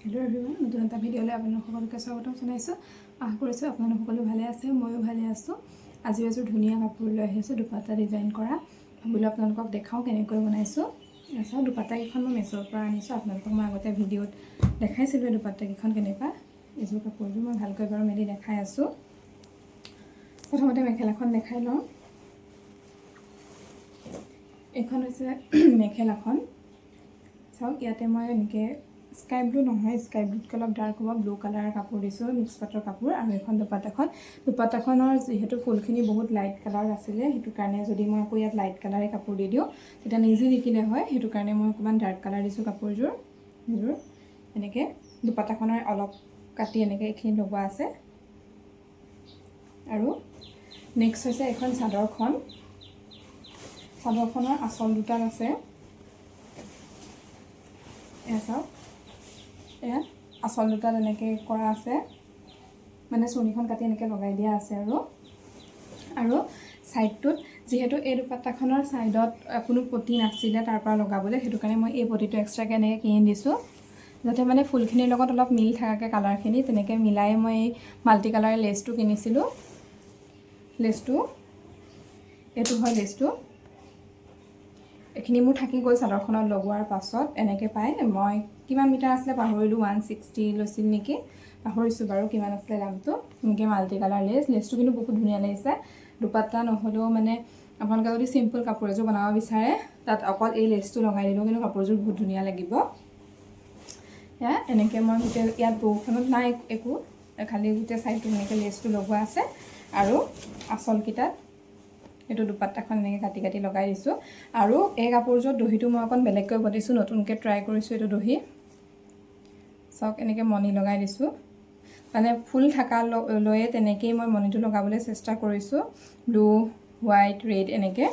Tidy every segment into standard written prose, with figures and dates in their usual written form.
hello everyone नতুन এটা ভিডিঅ'লৈ আপোনালোক সকলোকে স্বাগতম জনাইছোঁ আশা কৰিছোঁ আপোনালোক সকলো ভালে আছে ময়ো ভালে আছোঁ আজি এযোৰ ধুনীয়া কাপোৰ লৈ আহিছোঁ দুপাট্টা ডিজাইন কৰা ভাবিলোঁ আপোনালোকক দেখাওঁ কেনেকৈ বনাইছোঁ আচ্ছা দুপাট্টা কেইখন মই মেছ'ৰ পৰা আনিছোঁ আপোনালোকক মই আগতে ভিডিঅ'ত দেখাইছিলোঁ দুপাট্টা কেইখন কেনেকুৱা এযোৰ কাপোৰযোৰ মই ভালকৈ বাৰু মেলি দেখাই আছোঁ প্ৰথমতে মেখেলাখন দেখাই লওঁ এখন হৈছে মেখেলাখন চাওক ইয়াতে মই এনেকৈ স্কাই ব্লু নহয় স্কাই ব্লুতকৈ অলপ ডাৰ্ক হ'ব ব্লু কালাৰৰ কাপোৰ দিছোঁ মিক্স পাটৰ কাপোৰ আৰু এখন দুপাট্টাখনৰ যিহেতু ফুলখিনি বহুত লাইট কালাৰ আছিলে সেইটো কাৰণে যদি মই আকৌ ইয়াত লাইট কালাৰে কাপোৰ দি দিওঁ তেতিয়া নিজে নিকিলে হয় সেইটো কাৰণে মই অকণমান ডাৰ্ক কালাৰ দিছোঁ কাপোৰযোৰ এনেকৈ দুপাট্টাখনৰ অলপ কাটি এনেকৈ এইখিনি লগোৱা আছে আৰু নেক্সট হৈছে এখন চাদৰখনৰ আঁচল দুটাত আছে এয়া চাওক এয়া আঁচল দুটাত এনেকৈ কৰা আছে মানে চুৰণিখন কাটি এনেকৈ লগাই দিয়া আছে আৰু ছাইডটোত যিহেতু এই দুপাট্টাখনৰ ছাইডত কোনো পটি নাছিলে তাৰ পৰা লগাবলৈ সেইটো কাৰণে মই এই পটিটো এক্সট্ৰাকৈ এনেকৈ কিনি দিছোঁ যাতে মানে ফুলখিনিৰ লগত অলপ মিল থাকাকৈ কালাৰখিনি তেনেকৈ মিলাই মই এই মাল্টি কালাৰ লেচটো কিনিছিলোঁ এইটো হয় লেচটো এইখিনি মোৰ থাকি গ'ল চাদৰখনত লগোৱাৰ পাছত এনেকৈ পায় মই কিমান মিটাৰ আছিলে পাহৰিলোঁ 160 লৈছিল নেকি পাহৰিছোঁ বাৰু কিমান আছিলে দামটো এনেকৈ মাল্টি কালাৰ লেচটো কিন্তু বহুত ধুনীয়া লাগিছে দুপাট্টা নহ'লেও মানে আপোনালোকে যদি চিম্পল কাপোৰ এযোৰ বনাব বিচাৰে তাত অকল এই লেচটো লগাই দিলেও কিন্তু কাপোৰযোৰ বহুত ধুনীয়া লাগিব এয়া এনেকৈ মই গোটেই ইয়াত বৌখনত নাই একো খালি গোটেই চাইডটো এনেকৈ লেচটো লগোৱা আছে আৰু আঁচলকেইটাত এইটো দুপাট্টাখন এনেকৈ কাটি কাটি লগাই দিছোঁ আৰু এই কাপোৰযোৰত দহিটো মই অকণ বেলেগকৈ বটিছোঁ নতুনকৈ ট্ৰাই কৰিছোঁ এইটো দহি চাওক এনেকৈ মণি লগাই দিছোঁ মানে ফুল থকা লৈয়ে তেনেকৈয়ে মই মণিটো লগাবলৈ চেষ্টা কৰিছোঁ ব্লু হোৱাইট ৰেড এনেকৈ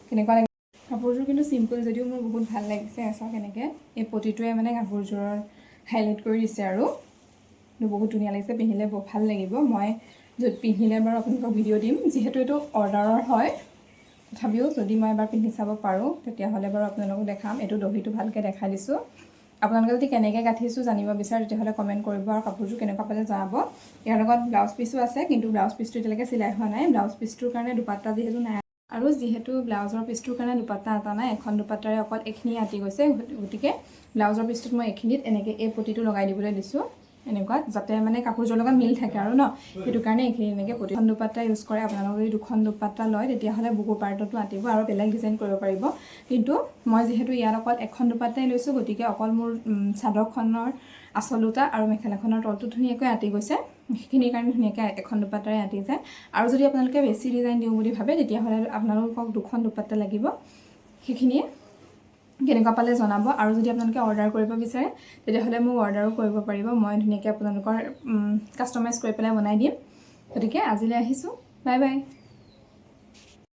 কেনেকুৱা লাগে কাপোৰযোৰ কিন্তু চিম্পল যদিও মোৰ বহুত ভাল লাগিছে চাওক এনেকৈ এই পটিটোৱে মানে কাপোৰযোৰৰ হাইলাইট কৰি দিছে আৰু বহুত ধুনীয়া লাগিছে পিন্ধিলে বহুত ভাল লাগিব মই য'ত পিন্ধিলে বাৰু আপোনালোকক ভিডিঅ' দিম যিহেতু এইটো অৰ্ডাৰৰ হয় তথাপিও যদি মই এবাৰ পিন্ধি চাব পাৰোঁ তেতিয়াহ'লে বাৰু আপোনালোকক দেখাম এইটো দহিটো ভালকৈ দেখাই দিছোঁ আপোনালোকে যদি কেনেকৈ গাঁঠিছোঁ জানিব বিচাৰে তেতিয়াহ'লে কমেণ্ট কৰিব আৰু কাপোৰযোৰ কেনেকুৱা পালে জনাব ইয়াৰ লগত ব্লাউজ পিচো আছে কিন্তু ব্লাউজ পিচটো এতিয়ালৈকে চিলাই হোৱা নাই ব্লাউজ পিচটোৰ কাৰণে দুপাট্টা যিহেতু নাই আৰু যিহেতু ব্লাউজৰ পিচটোৰ কাৰণে দুপাট্টা আটা নাই এখন দুপাট্টাৰে অকল এইখিনি আঁতি গৈছে গতিকে ব্লাউজৰ পিচটোত মই এইখিনিত এনেকৈ এই পটিটো লগাই দিবলৈ দিছোঁ এনেকুৱা যাতে মানে কাপোৰযোৰ লগত মিল থাকে আৰু ন সেইটো কাৰণে এইখিনি এনেকৈ প্ৰতিখন দুপাট্টা ইউজ কৰে আপোনালোকে যদি দুখন দুপাট্টা লয় তেতিয়াহ'লে বুকুৰ পাৰ্টতো আঁতিব আৰু বেলেগ ডিজাইন কৰিব পাৰিব কিন্তু মই যিহেতু ইয়াত অকল এখন দুপাট্টাই লৈছোঁ গতিকে অকল মোৰ চাদৰখনৰ আঁচল দুটা আৰু মেখেলাখনৰ তলটো ধুনীয়াকৈ আঁতি গৈছে সেইখিনিৰ কাৰণে ধুনীয়াকৈ এখন দুপাট্টাৰে আঁতি যায় আৰু যদি আপোনালোকে বেছি ডিজাইন দিওঁ বুলি ভাবে তেতিয়াহ'লে আপোনালোকক দুখন দুপাট্টা লাগিব সেইখিনিয়ে কেনেকুৱা পালে জনাব আৰু যদি আপোনালোকে অৰ্ডাৰ কৰিব বিচাৰে তেতিয়াহ'লে মোক অৰ্ডাৰো কৰিব পাৰিব মই ধুনীয়াকৈ আপোনালোকৰ কাষ্টমাইজ কৰি পেলাই বনাই দিম গতিকে আজিলৈ আহিছোঁ বাই বাই